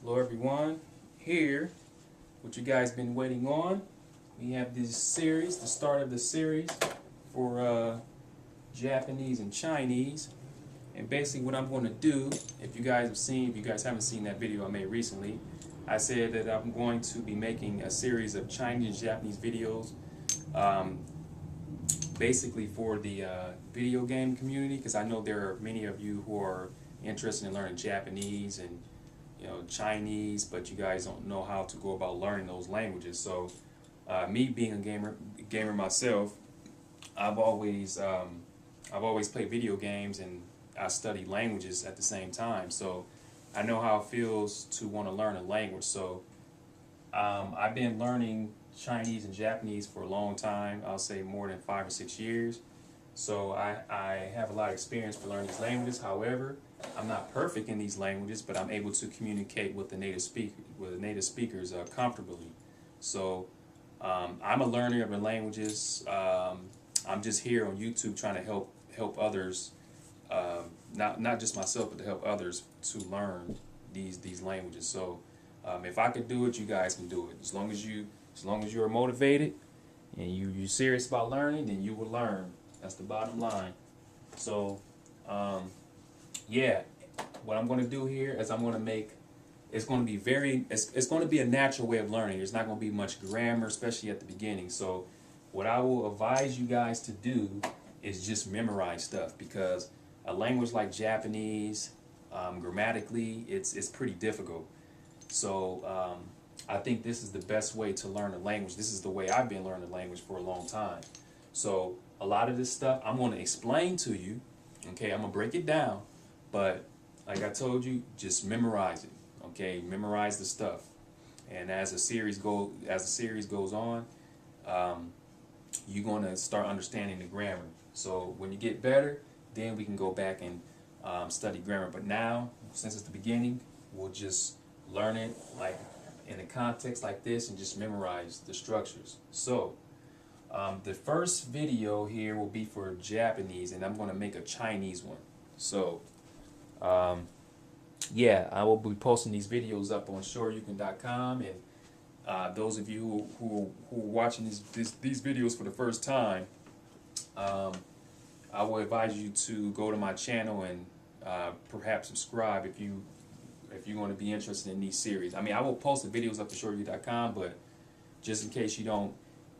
Hello everyone, here, what you guys been waiting on. We have this series, the start of the series for Japanese and Chinese. And basically what I'm going to do, if you guys haven't seen that video I made recently, I said that I'm going to be making a series of Chinese and Japanese videos basically for the video game community, because I know there are many of you who are interested in learning Japanese and Chinese, but you guys don't know how to go about learning those languages. So me being a gamer myself, I've always played video games and I study languages at the same time, so I know how it feels to want to learn a language. So I've been learning Chinese and Japanese for a long time. I'll say more than 5 or 6 years. So I have a lot of experience for learning these languages. However, I'm not perfect in these languages, but I'm able to communicate with the native speakers comfortably. So I'm a learner of the languages. I'm just here on YouTube trying to help others, not just myself, but to help others to learn these languages. So if I could do it, you guys can do it. As long as you are motivated and you're serious about learning, then you will learn. That's the bottom line. So yeah, what I'm going to do here is I'm going to make, it's going to be a natural way of learning. There's not going to be much grammar, especially at the beginning. So what I will advise you guys to do is just memorize stuff, because a language like Japanese, grammatically, it's pretty difficult. So I think this is the best way to learn a language. This is the way I've been learning a language for a long time. So a lot of this stuff I'm going to explain to you. Okay, I'm going to break it down. But like I told you, just memorize it. Okay, memorize the stuff. And as the series goes on, you're going to start understanding the grammar. So when you get better, then we can go back and study grammar. But now, since it's the beginning, we'll just learn it like in a context like this and just memorize the structures. So the first video here will be for Japanese, and I'm going to make a Chinese one. So yeah, I will be posting these videos up on shoryuken.com, and those of you who are watching these videos for the first time, I will advise you to go to my channel and perhaps subscribe if you're going to be interested in these series. I mean, I will post the videos up to shoryuken.com, but just in case you don't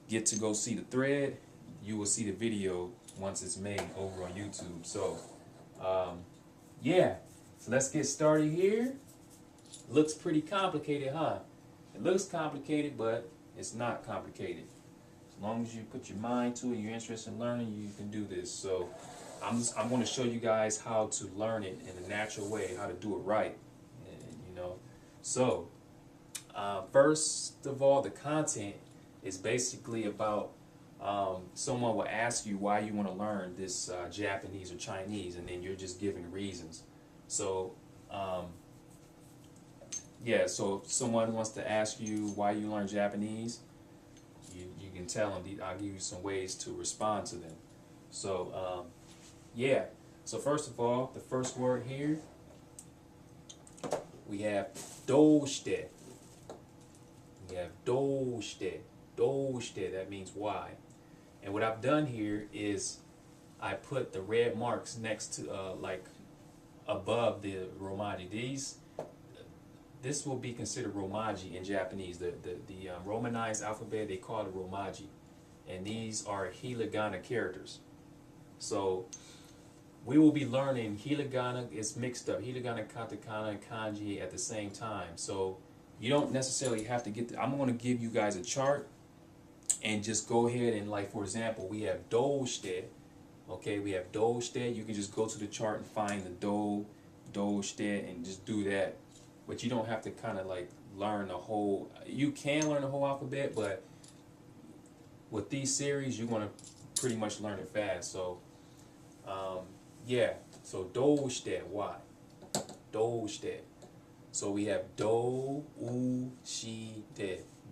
get to go see the thread, you will see the video once it's made over on YouTube. So yeah, so let's get started here. Looks pretty complicated, huh? It looks complicated, but it's not complicated. As long as you put your mind to it, you're interested in learning, you can do this. So I'm going to show you guys how to learn it in a natural way, how to do it right. So first of all, the content is basically about someone will ask you why you want to learn this Japanese or Chinese, and then you're just giving reasons. So yeah, so if someone wants to ask you why you learn Japanese, you can tell them. I'll give you some ways to respond to them. So yeah, so first of all, the first word here, we have "doushite." We have "doushite." "Doushite," that means why. And what I've done here is I put the red marks next to like above the romaji. This will be considered romaji in Japanese. The romanized alphabet, they call it romaji, and these are Hiragana characters. So we will be learning Hiragana. It's mixed up, Hiragana, Katakana, and Kanji at the same time. So you don't necessarily have to get I'm going to give you guys a chart and just go ahead and, like, for example, we have "doushite." Okay, we have "doushite." You can just go to the chart and find the "doushite" and just do that. But you don't have to kind of like learn the whole. You can learn the whole alphabet, but with these series, you're going to pretty much learn it fast. So yeah, so "doushite," why? "Doushite." So we have "doushite,"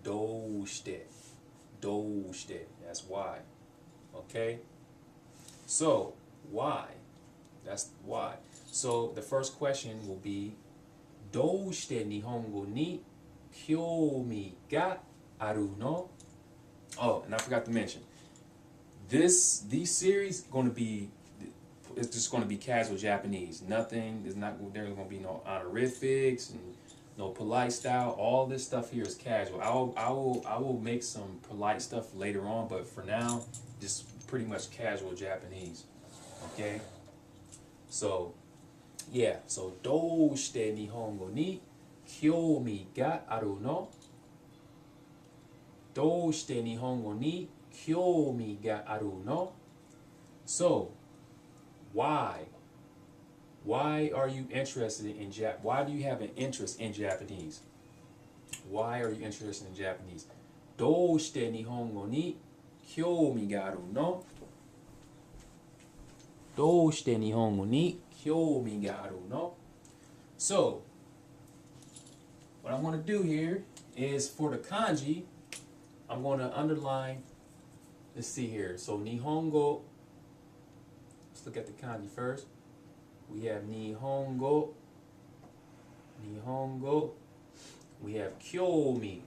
"doushite," "doushite." That's why. Okay. So why? That's why. So the first question will be, どうして日本語に興味があるの? Oh, and I forgot to mention, these series going to be, it's just going to be casual Japanese. Nothing, there's going to be no honorifics and no polite style. All this stuff here is casual. I will make some polite stuff later on, but for now, just pretty much casual Japanese. Okay? So, yeah. So, どうして日本語に興味があるの? どうして日本語に興味があるの? So, why? Why are you interested in Why do you have an interest in Japanese? Why are you interested in Japanese? どうして日本語に興味があるの? どうして日本語に興味があるの? So, what I'm going to do here is for the kanji, I'm going to underline, let's see here. So, Nihongo, let's look at the kanji first. We have Nihongo, Nihongo. We have Kyoumi,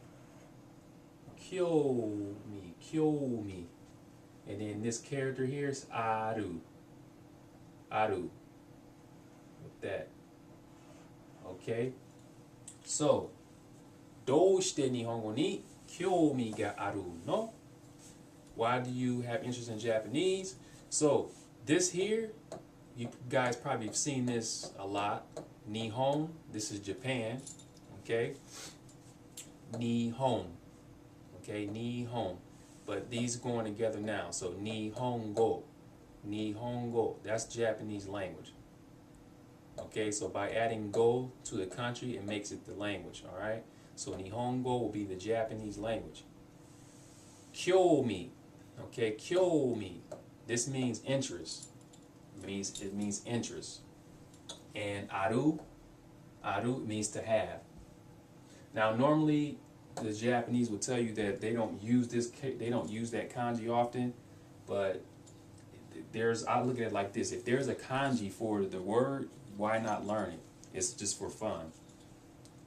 Kyoumi, Kyoumi. And then this character here is Aru, Aru. With that. Okay. So, どうして日本語に興味があるの? Why do you have interest in Japanese? So, this here, you guys probably have seen this a lot. Nihon, this is Japan. Okay. Nihon. Okay, Nihon. But these are going together now. So, Nihongo. Nihongo. That's Japanese language. Okay, so by adding go to the country, it makes it the language, all right? So Nihongo will be the Japanese language. Kyoumi, okay, Kyoumi. This means interest. It means interest. And aru, aru means to have. Now, normally the Japanese will tell you that they don't use that kanji often, but I look at it like this: if there's a kanji for the word, why not learn it? It's just for fun.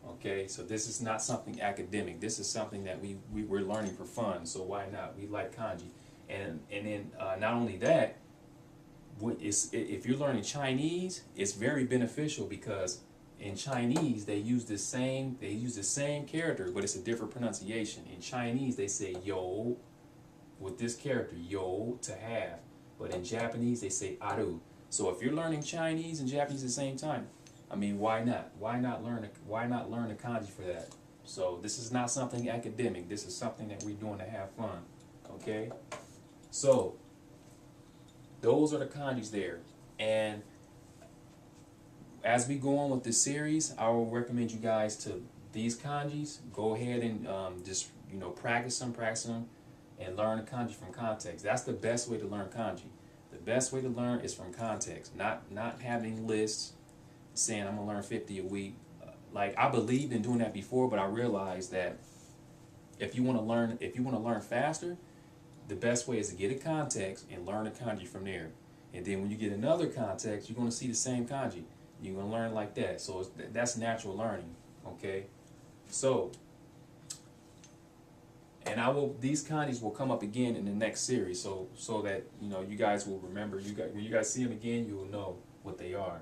Okay, so this is not something academic. This is something that we're learning for fun. So why not? We like kanji, and then not only that, if you're learning Chinese, it's very beneficial because in Chinese they use the same character, but it's a different pronunciation. In Chinese they say yo with this character yo, to have, but in Japanese they say aru. So if you're learning Chinese and Japanese at the same time, I mean, why not? Why not learn a kanji for that? So this is not something academic. This is something that we're doing to have fun. Okay? So those are the kanjis there. And as we go on with this series, I will recommend you guys to these kanjis. Go ahead and just practice them, and learn the kanji from context. That's the best way to learn kanji. The best way to learn is from context, not having lists, saying I'm gonna learn 50 a week. Like, I believed in doing that before, but I realized that if you want to learn faster, the best way is to get a context and learn the kanji from there. And then when you get another context, you're gonna see the same kanji. You're gonna learn like that. So that's natural learning. Okay, so. And these kanjis will come up again in the next series, so that you guys will remember. When you guys see them again, you will know what they are.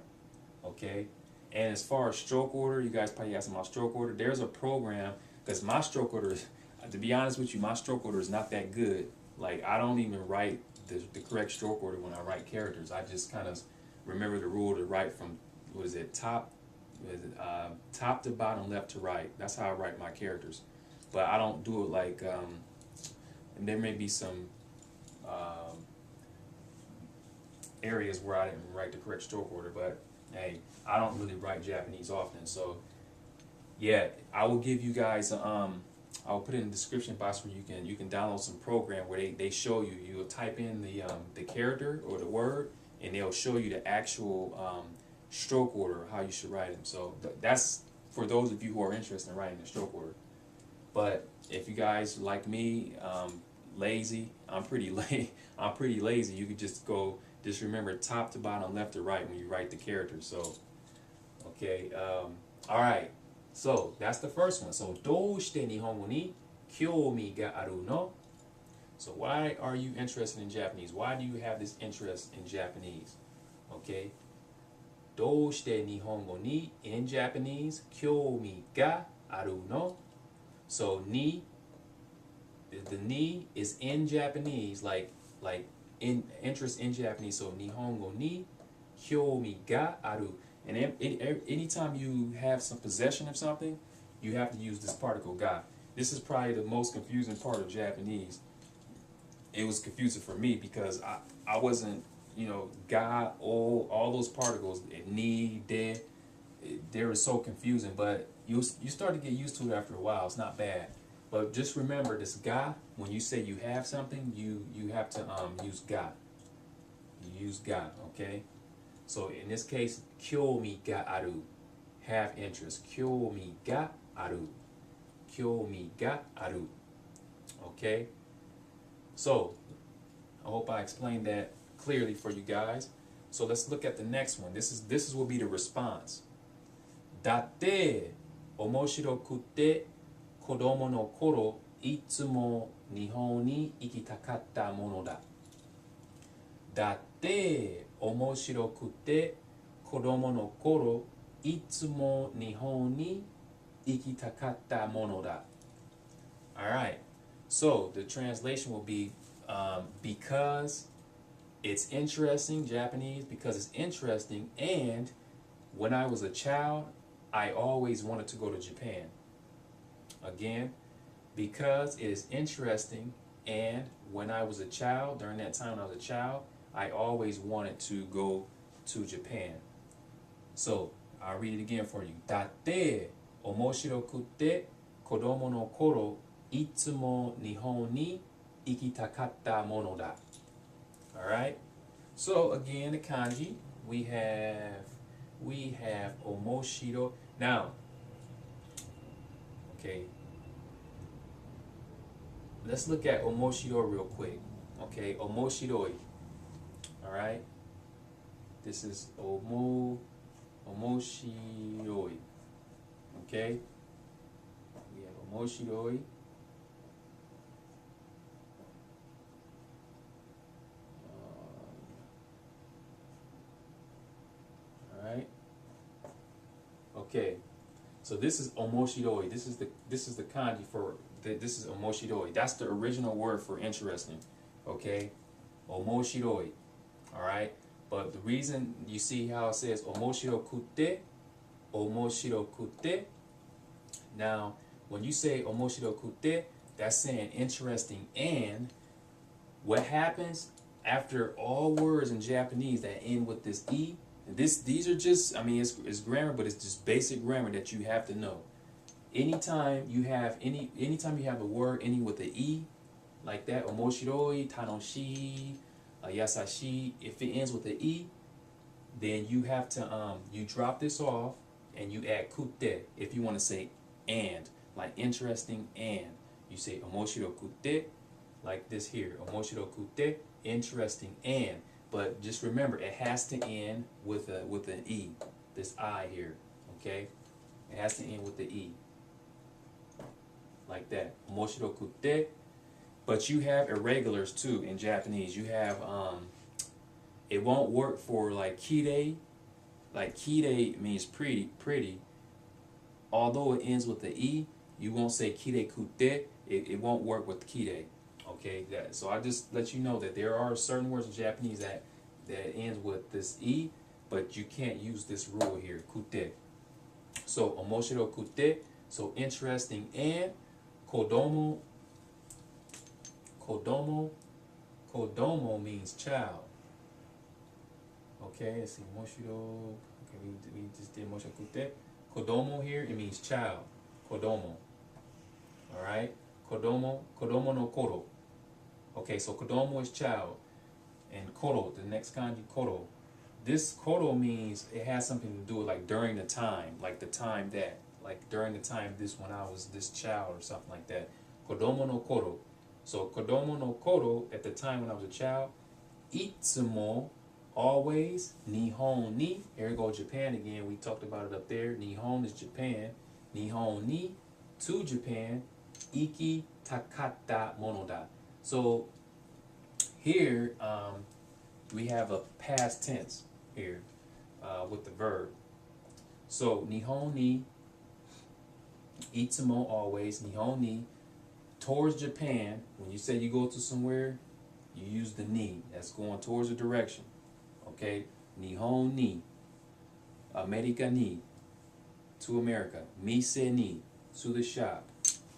Okay. And as far as stroke order, you guys probably asked about stroke order. There's a program, because my stroke order is, to be honest with you, my stroke order is not that good. Like, I don't even write the correct stroke order when I write characters. I just kind of remember the rule to write from top to bottom, left to right. That's how I write my characters. But I don't do it like, and there may be some areas where I didn't write the correct stroke order, but hey, I don't really write Japanese often. So yeah, I will give you guys, I'll put it in the description box where you can download some program where they show you. You'll type in the character or the word, and they'll show you the actual stroke order, how you should write them. So that's for those of you who are interested in writing the stroke order. But if you guys like me, lazy, I'm pretty lazy. You could just remember top to bottom, left to right when you write the characters. So, okay, All right. So that's the first one. So どうして日本語に興味があるの? So why are you interested in Japanese? Why do you have this interest in Japanese? Okay. どうして日本語に in Japanese 興味があるの? So ni, the ni is in Japanese, like in interest in Japanese. So nihongo ni kyoumi ga aru. And anytime you have some possession of something, you have to use this particle ga. This is probably the most confusing part of Japanese. It was confusing for me because I wasn't, ga, o, all those particles, ni, de, they were so confusing. But you start to get used to it after a while. It's not bad. But just remember this ga, when you say you have something, you have to use ga. You use ga, okay? So in this case, kyoumi ga aru, have interest. Kyoumi ga aru. Kyoumi ga aru. Okay? So, I hope I explained that clearly for you guys. So let's look at the next one. This will be the response. Datte, omoshirokute, kodomo no koro, itsumo nihon ni ikitakatta mono da. Datte, omoshirokute, kodomo no koro, itsumo nihon ni ikitakatta mono da. Alright, so the translation will be because it's interesting, Japanese, because it's interesting, and when I was a child, I always wanted to go to Japan. Again, because it is interesting, and when I was a child, during that time when I was a child, I always wanted to go to Japan. So, I'll read it again for you. Datte, omoshirokute, kodomo no koro, itsumo nihon ni ikitakatta mono da. Alright? So, again, the kanji, we have omoshiro. Now, okay, let's look at omoshiro real quick. Okay, omoshiroi. Alright? This is omoshiroi. Okay? We have omoshiroi. Alright? Okay. So this is omoshiroi. This is the kanji for this is omoshiroi. That's the original word for interesting. Okay? Omoshiroi. Alright? But the reason you see how it says omoshirokute, omoshirokute. Now, when you say omoshirokute, that's saying interesting. And what happens after all words in Japanese that end with this e? These are just, I mean, it's grammar, but it's just basic grammar that you have to know. Anytime you have a word ending with an e, like that, omoshiroi, tanoshi, yasashi, if it ends with an e, then you have to you drop this off and you add kute if you want to say and, like interesting and. You say omoshirokute, like this here, omoshirokute, interesting and. But just remember, it has to end with an e, this I here, okay? It has to end with the e, like that, omoshirokute. But you have irregulars too in Japanese. You have it won't work for like kirei. Like kirei means pretty. Although it ends with the e, you won't say kirei kute. It won't work with kirei. Okay, so I just let you know that there are certain words in Japanese that ends with this e, but you can't use this rule here, kute. So omoshirokute, so interesting, and kodomo. Kodomo means child. Okay, let's see, moshiro. Okay, we just did moshirokute. Kodomo here, it means child. Kodomo. All right, kodomo no koro. Okay, so kodomo is child, and koro, the next kanji, koro. This koro means it has something to do with like during the time, like the time that, like during the time this when I was this child or something like that. Kodomo no koro. So kodomo no koro, at the time when I was a child, itsumo always, Nihon ni. Here we go Japan again. We talked about it up there. Nihon is Japan. Nihon ni, to Japan, ikitakatta mono da. So here we have a past tense here with the verb. So Nihon ni, itsumo always, Nihon ni, towards Japan. When you say you go to somewhere, you use the ni. That's going towards a direction. Okay? Nihon ni, America ni, to America. Mise ni, to the shop.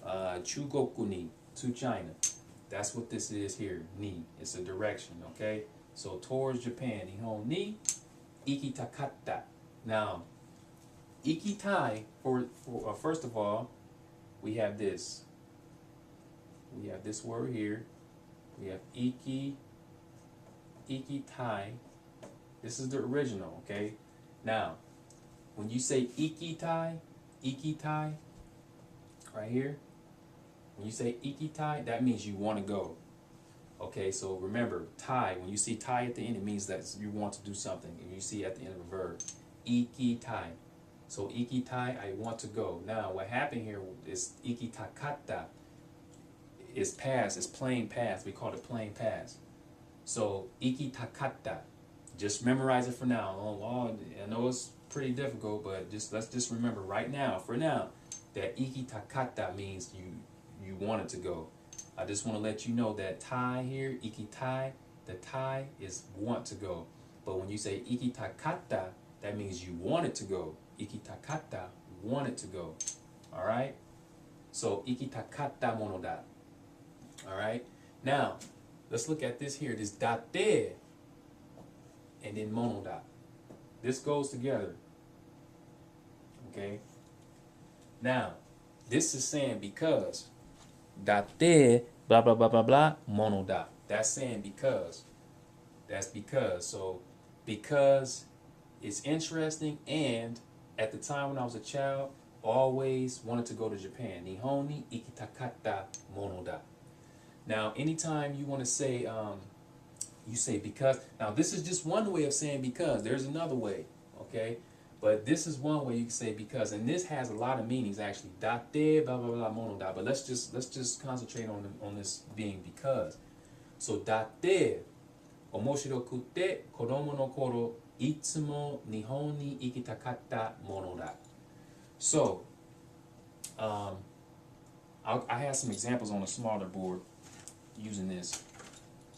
Chugoku ni, to China. That's what this is here, ni. It's a direction, okay? So towards Japan, Nihon ni, ikitakatta. Now, ikitai, first of all, we have this. We have this word here. We have ikitai. This is the original, okay? Now, when you say ikitai, right here, when you say ikitai, that means you want to go. Okay, so remember, tai, when you see tai at the end, it means that you want to do something. And you see at the end of a verb, ikitai. So ikitai, I want to go. Now, what happened here is ikitakatta is past, it's plain past. We call it plain past. So ikitakatta, just memorize it for now. I know it's pretty difficult, but let's just remember right now, for now, that ikitakatta means you want it to go. I just want to let you know that tai here, ikitai, the tai is want to go. But when you say ikitakatta, that means you want it to go. Ikitakatta, want it to go. All right? So ikitakatta mono da. All right? Now, let's look at this here. This datte and then mono da. This goes together. Okay? Now, this is saying because. Datte, blah, blah, blah, blah, blah, mono da. That's saying because. That's because. So, because it's interesting, and at the time when I was a child, always wanted to go to Japan. Nihon ni ikitakatta mono da. Now, anytime you want to say, you say because. Now, this is just one way of saying because. There's another way, okay? But this is one way you can say because, and this has a lot of meanings actually. Datte, blah blah blah, mono da. But let's just concentrate on this being because. So datte, omoshirokute, kodomo no koro, itsumo nihon ni ikitakatta mono da. So, I have some examples on a smaller board using this.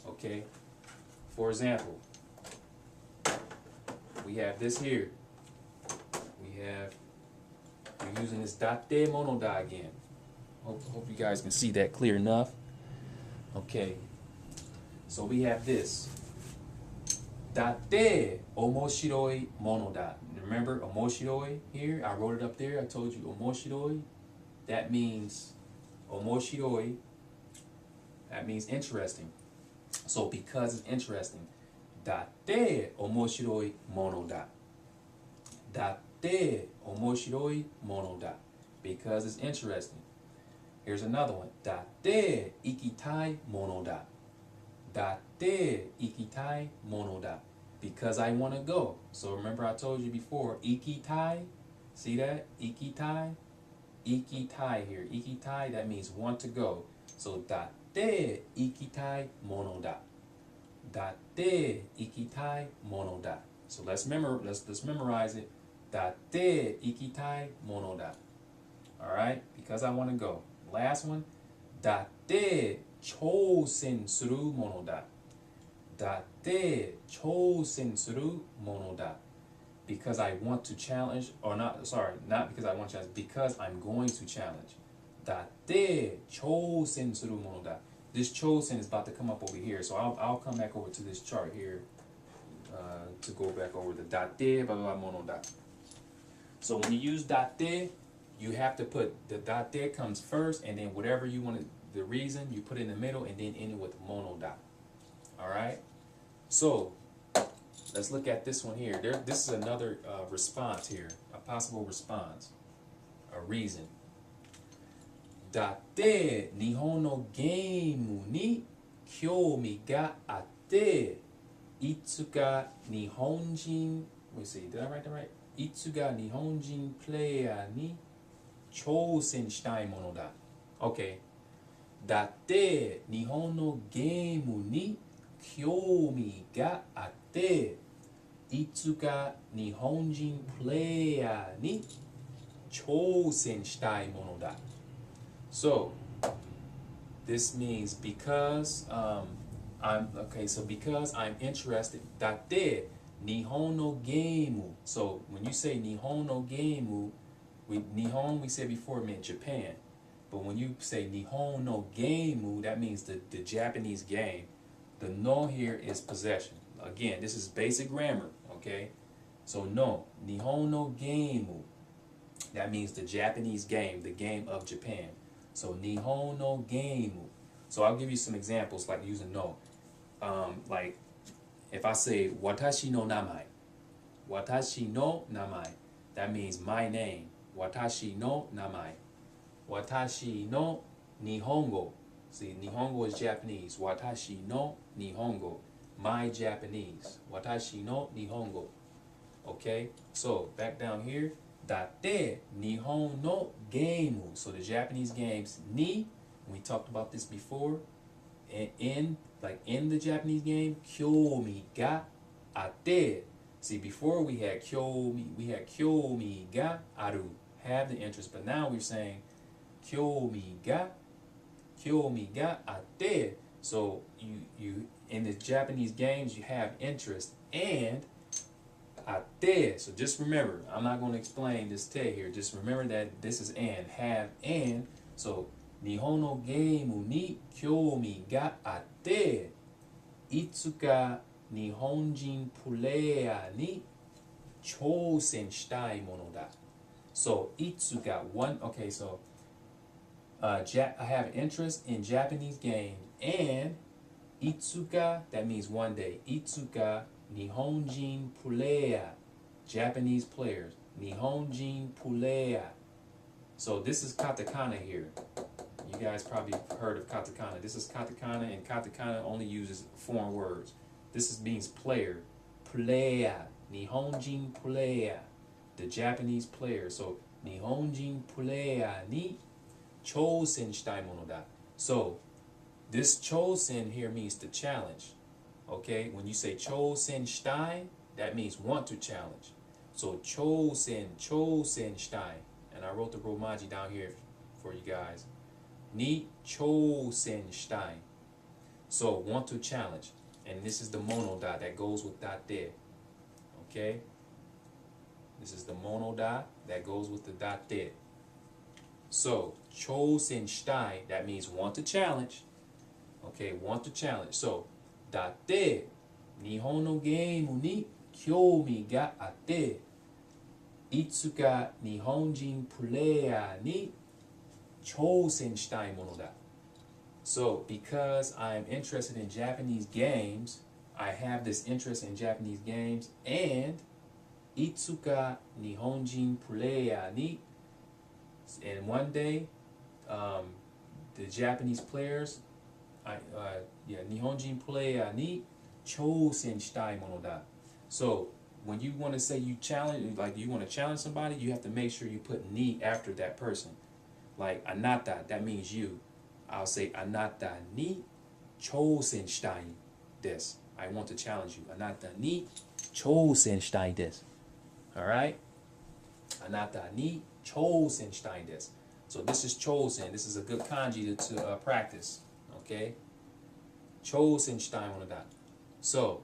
Okay, for example, we have this here. We're using this datte mono da again. Hope you guys can see that clear enough. Okay, so we have this datte omoshiroi mono da. Remember omoshiroi here? I wrote it up there. I told you omoshiroi. That means omoshiroi. That means interesting. So because it's interesting, datte omoshiroi mono da. Datte omoshiroi mono da. Because it's interesting. Here's another one. Datte ikitai mono da. Datte ikitai mono da. Because I want to go. So remember I told you before, ikitai. See that? Ikitai. Ikitai here. Ikitai, that means want to go. So datte ikitai mono da. Datte ikitai mono da. So let's memorize it. Datte ikitai mono da. Alright? Because I want to go. Last one. Datte chousen suru mono da. Datte chousen suru mono da. Because I want to challenge, or not, sorry, not because I want to challenge, because I'm going to challenge. Datte chousen suru mono da. This chousen is about to come up over here, so I'll come back over to this chart here to go back over the datte blah blah mono da. So when you use datte, you have to put the datte comes first, and then whatever you want to, the reason you put in the middle, and then end it with mono da. All right. So let's look at this one here. This is another response here, a possible response, a reason. Datte nihon no game ni kyoumi ga atte itsuka nihonjin, let me see, did I write that right? Itsuka nihonjin player ni chousen shitai mono da. Okay. Datte nihon no game ni kyoumi ga atte, itsuka nihonjin player ni chousen shitai mono da. So this means because because I'm interested. Datte nihon no game. So when you say nihon no game, nihon we said before meant Japan. But when you say nihon no game, that means the Japanese game. The no here is possession. Again, this is basic grammar, okay? So no, nihon no game. That means the Japanese game, the game of Japan. So nihon no game. So I'll give you some examples like using no. Like if I say watashi no namae, that means my name. Watashi no namae. Watashi no nihongo. See, nihongo is Japanese. Watashi no nihongo. My Japanese. Watashi no nihongo. Okay, so back down here. Datte nihon no game. So the Japanese games ni. We talked about this before. And in the Japanese game, Kyoumi ga atte. See, before we had Kyoumi ga aru, have the interest, but now we're saying Kyoumi ga atte. So you in the Japanese games you have interest and atte. So just remember, I'm not going to explain this te here. Just remember that this is and, have and. So Nihon no game ni kyoumi ga atte, itsuka Nihonjin player ni chousen shitai mono da. So itsuka okay, so I have interest in Japanese game, and itsuka, that means one day. Itsuka Nihonjin player, Japanese players. Nihonjin player. So this is katakana here. You guys probably heard of katakana. This is katakana, and katakana only uses foreign words. This means player. Player. Nihonjin player. The Japanese player. So Nihonjin player ni chousen shitai mono da. So this chousen here means to challenge. Okay? When you say chousen shitai, that means want to challenge. So chousen shitai. And I wrote the romaji down here for you guys. Ni chousen shitai. So want to challenge. And this is the mono da that goes with datte. Okay? This is the mono da that goes with the datte. So chousen shitai, that means want to challenge. Okay, want to challenge. So datte nihon no game ni kyoumi ga atte, itsuka Nihonjin player ni chousen shitai mono da. So because I'm interested in Japanese games, I have this interest in Japanese games, and itsuka Nihonjin player ni, and one day the Japanese players, Nihonjin player ni chousen shitai mono da. So when you want to say you challenge, like you want to challenge somebody, you have to make sure you put ni after that person. Like anata, that means you. I'll say anata ni chousen shitai desu. I want to challenge you. Anata ni chousen shitai desu. All right? Anata ni chousen shitai desu. So this is chousen. This is a good kanji to practice. Okay? Chousen shitai mono da. So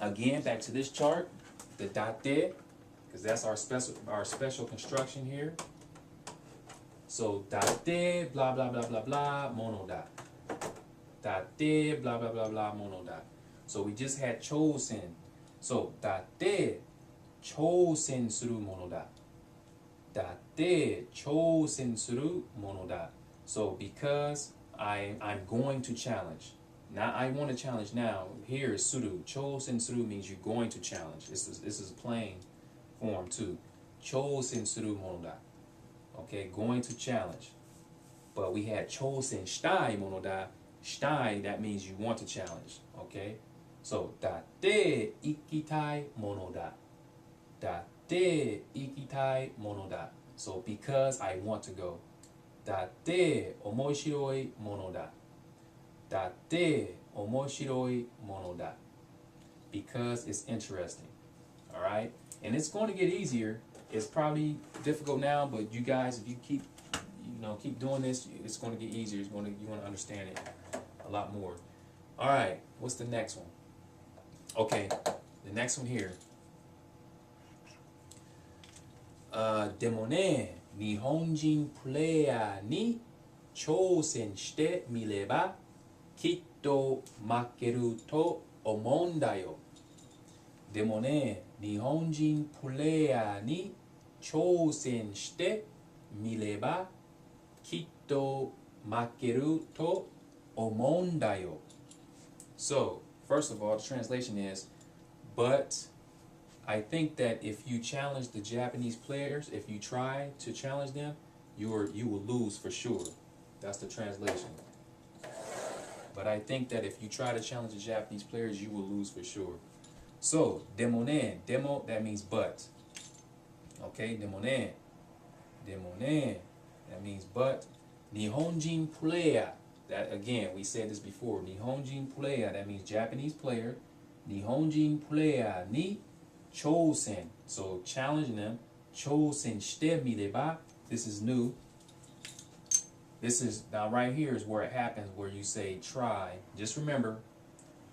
again, back to this chart, the datte, because that's our special construction here. So datte, blah blah blah blah blah, mono da. Datte, blah blah blah blah, mono da. So we just had chousen. So datte, chousen suru mono da. Datte, chousen suru mono da. So because I'm going to challenge. Now I want to challenge now. Here is suru. Chousen suru means you're going to challenge. This is plain form too. Chousen suru mono da. Okay, going to challenge. But we had chousen shitai mono da. Shitai, that means you want to challenge. Okay, So, datte ikitai mono da. Datte ikitai mono da. So, because I want to go. Datte omoshiroi mono da. Datte omoshiroi mono da. Because it's interesting. All right? And it's going to get easier. It's probably difficult now, but you guys, if you keep doing this, it's going to get easier. You're going to understand it a lot more. All right, what's the next one? Okay, the next one here. でもね、日本人プレイヤーに挑戦してみればきっと負けると思うんだよ。でもね、日本人プレイヤーに挑戦してみればきっと負けると思うんだよ。So, first of all, the translation is, but I think that if you challenge the Japanese players, if you try to challenge them, you will lose for sure. That's the translation. But I think that if you try to challenge the Japanese players, you will lose for sure. So, demo ne, demo, that means but. Okay, demo ne, that means but. Nihonjin player, that again, we said this before. Nihonjin player, that means Japanese player. Nihonjin player ni Chousen. So challenging them. Chousen shite mireba. This is new. This is, now right here is where it happens, where you say try. Just remember,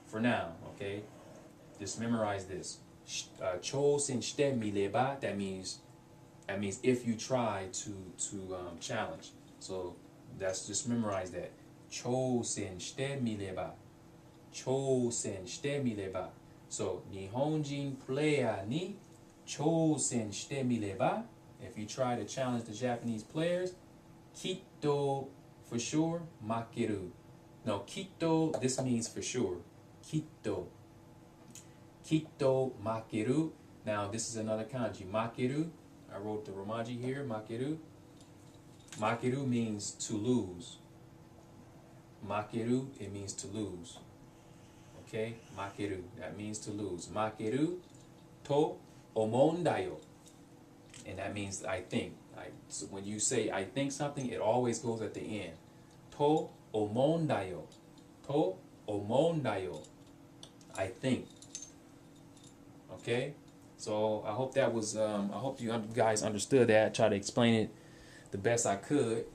for now, okay? Just memorize this. Chousen shite mireba, that means if you try to challenge. So that's, just memorize that. Chousen shite mireba. Chousen shite mireba. So, Nihonjin player ni chousen shite mireba. If you try to challenge the Japanese players, kitto, for sure, makeru. No, kitto, this means for sure. Kitto. Kitto, makeru. Now, this is another kanji. Makeru. I wrote the romaji here, makeru. Makeru means to lose. Makeru, it means to lose. Okay, makeru, that means to lose. Makeru to omoundayo, and that means I think. So when you say I think something, it always goes at the end. To omoundayo, to omoundayo, I think. Okay, so I hope that was. I hope you guys understood that. I tried to explain it the best I could,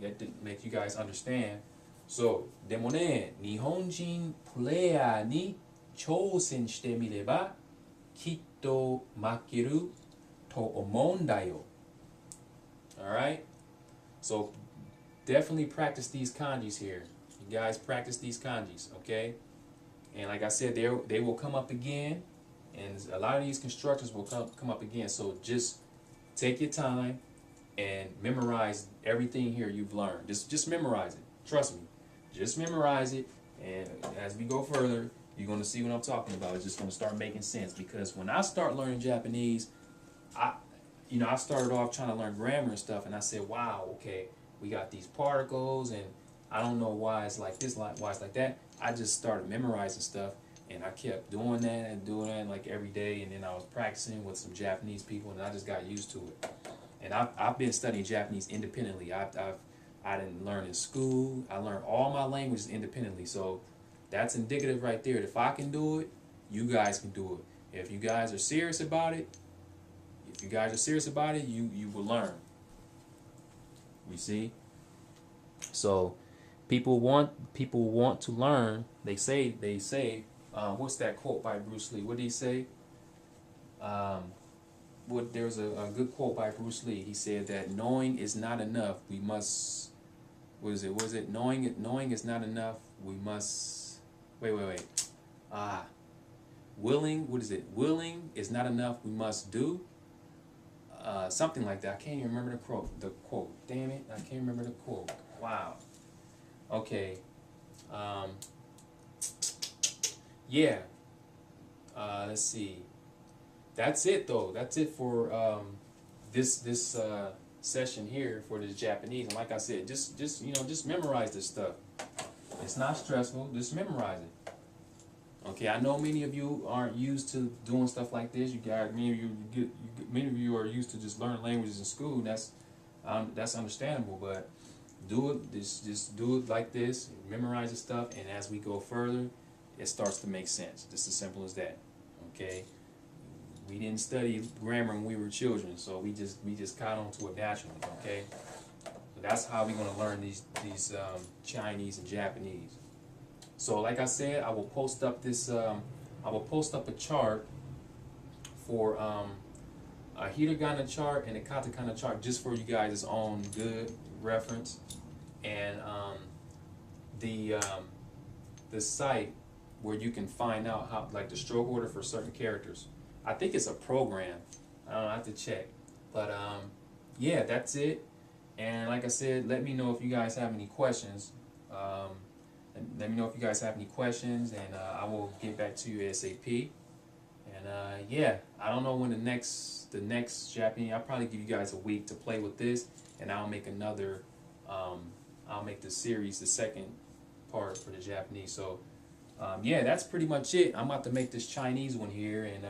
get to make you guys understand. So, でもね、日本人プレイヤーに挑戦してみればきっと負けると思うんだよ。Alright? So, definitely practice these kanjis here. You guys practice these kanjis, okay? And like I said, they will come up again, and a lot of these constructions will come up again. So, just take your time and memorize everything here you've learned. Just memorize it. Trust me. Just memorize it, and as we go further, you're going to see what I'm talking about. It's just going to start making sense, because when I start learning Japanese, I started off trying to learn grammar and stuff, and I said, wow, okay, we got these particles, and I don't know why it's like this, why it's like that. I just started memorizing stuff, and I kept doing that like every day, and then I was practicing with some Japanese people, and I just got used to it. And I've been studying Japanese independently. I didn't learn in school. I learned all my languages independently. So that's indicative right there. If I can do it, you guys can do it. If you guys are serious about it, you will learn. You see? So people want to learn. They say, what's that quote by Bruce Lee? What did he say? There's a good quote by Bruce Lee. He said that knowing is not enough. We must. What is it? Was it knowing is not enough? We must. Wait. Willing. What is it? Willing is not enough. We must do. Something like that. I can't even remember the quote. Damn it! I can't remember the quote. Wow. Okay. Yeah. Let's see. That's it though. That's it for this session here for the Japanese. And like I said, just memorize this stuff. It's not stressful. Just memorize it. Okay, I know many of you aren't used to doing stuff like this. You guys, many of you are used to just learning languages in school. And that's understandable, but do it. Just do it like this. Memorize the stuff, and as we go further, it starts to make sense. Just as simple as that. Okay. We didn't study grammar when we were children, so we just caught on to it naturally. Okay. So that's how we're gonna learn these Chinese and Japanese. So like I said, I will post up this. I will post up a chart for a Hiragana chart and a Katakana chart, just for you guys' own good reference, and the site where you can find out how, like, the stroke order for certain characters. I think it's a program. I don't know, I have to check. But yeah, that's it. And like I said, let me know if you guys have any questions. Let me know if you guys have any questions, and I will get back to you ASAP. And yeah, I don't know when the next Japanese. I'll probably give you guys a week to play with this, and I'll make another. I'll make the series the second part for the Japanese. So yeah, that's pretty much it. I'm about to make this Chinese one here, and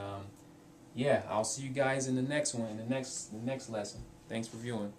yeah, I'll see you guys in the next one, in the next lesson. Thanks for viewing.